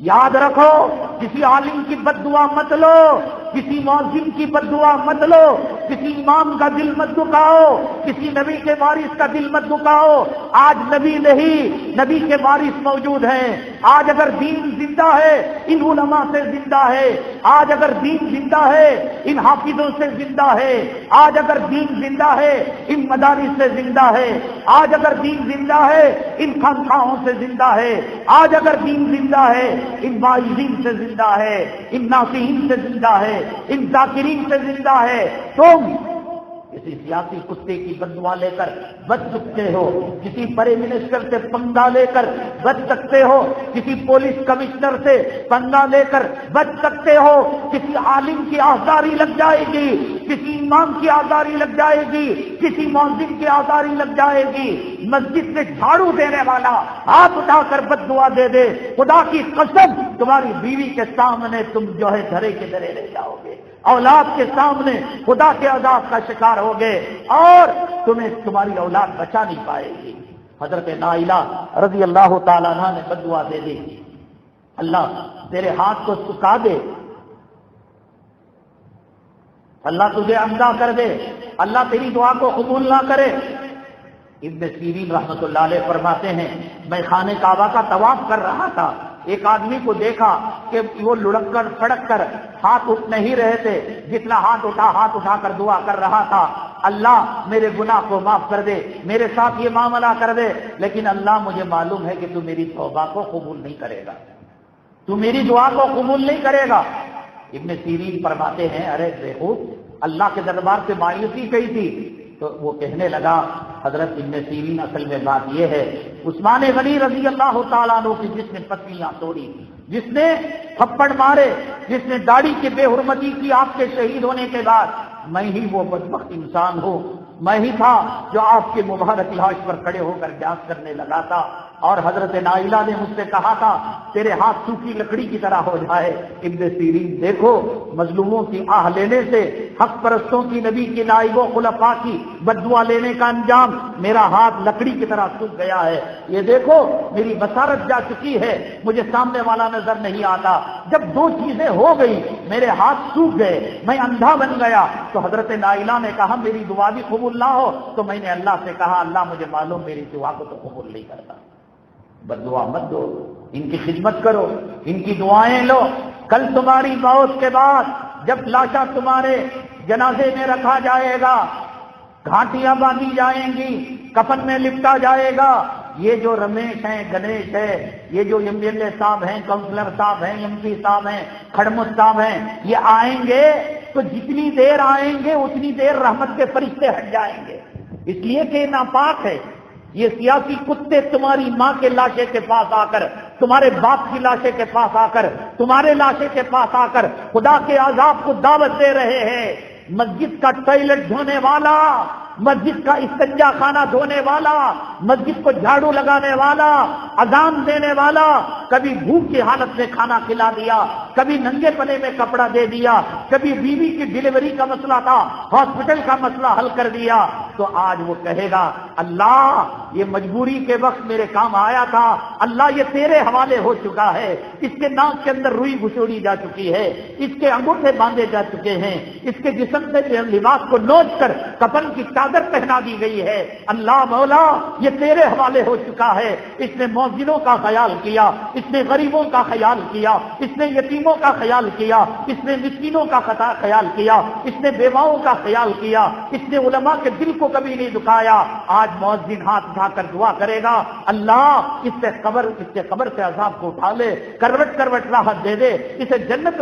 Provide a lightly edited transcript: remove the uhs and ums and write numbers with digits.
یاد رکھو، کسی عالم کی بد دعا مت لو، کسی مؤذن کی بد دعا مت لو، کسی امام کا دل مت دکھاؤ، کسی نبی کے وارث کا دل مت دکھاؤ۔ آج نبی نہیں، نبی کے وارث موجود ہیں۔ آج اگر دین زندہ ہے ان علماء سے زندہ ہے، آج اگر دین زندہ ہے ان حافظوں سے زندہ ہے، آج اگر دین زندہ ہے ان مدارس سے زندہ ہے، آج اگر دین زندہ ہے ان خانقاہوں سے زندہ ہے، آج اگر دین زندہ ہے ان واعظین سے زندہ ہے، ان ناصحین سے زندہ ہے، ان ذاکرین سے زندہ ہے۔ تم کسی سیاسی کتے کی بددعا لے کر بچ سکتے ہو، کسی پرائم منسٹر سے پنگا لے کر بچ سکتے ہو، کسی پولیس کمشنر سے پنگا لے کر بچ سکتے ہو، کسی عالم کی آزاری لگ جائے گی، کسی امام کی آزاری لگ جائے گی، کسی مؤذن کی آزاری لگ جائے گی۔ مسجد سے جھاڑو دینے والا ہاتھ اٹھا کر بددعا دے دے، خدا کی قسم تمہاری بیوی کے سامنے تم جو ہے دھرے کے دھرے رہ جاؤ گے، اولاد کے سامنے خدا کے عذاب کا شکار ہوگے، اور تمہیں تمہاری اولاد بچا نہیں پائے گی۔ حضرت نائلہ رضی اللہ تعالیٰ عنہ نے بددعا دے دی، اللہ تیرے ہاتھ کو سکھا دے، اللہ تجھے اندھا کر دے، اللہ تیری دعا کو قبول نہ کرے۔ ابن سیرین رحمۃ اللہ علیہ فرماتے ہیں، میں خانہ کعبہ کا طواف کر رہا تھا، ایک آدمی کو دیکھا کہ وہ لڑک کر پھڑک کر ہاتھ اٹھ نہیں رہے تھے، جتنا ہاتھ اٹھا کر دعا کر رہا تھا، اللہ میرے گناہ کو معاف کر دے، میرے ساتھ یہ معاملہ کر دے، لیکن اللہ مجھے معلوم ہے کہ تو میری توبہ کو قبول نہیں کرے گا، تو میری دعا کو قبول نہیں کرے گا۔ ابن سیرین فرماتے ہیں، ارے دیکھو اللہ کے دربار سے مایوسی کہی تھی، تو وہ کہنے لگا، حضرت ابن سیرین اصل میں بات یہ ہے، عثمان غنی رضی اللہ تعالیٰ عنہ کی جس نے پسلیاں توڑی، جس نے تھپڑ مارے، جس نے داڑھی کی بے حرمتی کی آپ کے شہید ہونے کے بعد، میں ہی وہ بدبخت انسان ہوں، میں ہی تھا جو آپ کے مبارک لاش پر کھڑے ہو کر جانچ کرنے لگا تھا، اور حضرت نائلہ نے مجھ سے کہا تھا تیرے ہاتھ سوکھی لکڑی کی طرح ہو جائے۔ ابن سیرین دیکھو، مظلوموں کی آہ لینے سے، حق پرستوں کی، نبی کی نائب و خلفاء کی بددعا لینے کا انجام میرا ہاتھ لکڑی کی طرح سوکھ گیا ہے۔ یہ دیکھو میری بصارت جا چکی ہے، مجھے سامنے والا نظر نہیں آتا۔ جب دو چیزیں ہو گئی، میرے ہاتھ سوکھ گئے، میں اندھا بن گیا، تو حضرت نائلہ نے کہا میری دعا بھی قبول نہ ہو، تو میں نے اللہ سے کہا اللہ مجھے معلوم میری دعا کو تو قبول نہیں کرتا۔ بددعا مت دو، ان کی خدمت کرو، ان کی دعائیں لو۔ کل تمہاری موت کے بعد جب لاشاں تمہارے جنازے میں رکھا جائے گا، گھاٹیاں باندھی جائیں گی، کفن میں لپٹا جائے گا، یہ جو رمیش ہیں، گنیش ہے، یہ جو ایم ایل اے صاحب ہیں، کاؤنسلر صاحب ہیں، ایم پی صاحب ہیں، کھڑمت صاحب ہیں، یہ آئیں گے تو جتنی دیر آئیں گے اتنی دیر رحمت کے فرشتے ہٹ جائیں گے، اس لیے کہ ناپاک ہے۔ یہ سیاسی کتے تمہاری ماں کے لاشے کے پاس آ کر، تمہارے باپ کی لاشے کے پاس آ کر، تمہارے لاشے کے پاس آ کر خدا کے عذاب کو دعوت دے رہے ہیں۔ مسجد کا ٹوائلٹ دھونے والا، مسجد کا استنجا خانہ دھونے والا، مسجد کو جھاڑو لگانے والا، اذان دینے والا، کبھی بھوک کی حالت میں کھانا کھلا دیا، کبھی ننگے پنے میں کپڑا دے دیا، کبھی بیوی کی ڈلیوری کا مسئلہ تھا ہاسپٹل کا مسئلہ حل کر دیا، تو آج وہ کہے گا اللہ یہ مجبوری کے وقت میرے کام آیا تھا، اللہ یہ تیرے حوالے ہو چکا ہے، اس کے ناک کے اندر روئی گھسوڑی جا چکی ہے، اس کے انگوٹھے باندھے جا چکے ہیں، اس کے جسم سے لباس کو نوچ کر کفن کی چادر پہنا دی گئی ہے، اللہ مولا یہ تیرے حوالے ہو چکا ہے۔ اس نے مؤذنوں کا خیال کیا، اس نے غریبوں کا خیال کیا، اس نے یتیموں کا خیال کیا، اس نے مسکینوں کا خیال کیا، اس نے بیواؤں کا خیال کیا، اس نے علماء کے دل کو کبھی نہیں دکھایا۔ آج مؤذن ہاتھ اٹھا کر دعا کرے گا اللہ اس سے قبر سے عذاب کو اٹھا لے، کروٹ کروٹ راحت دے دے، اسے جنت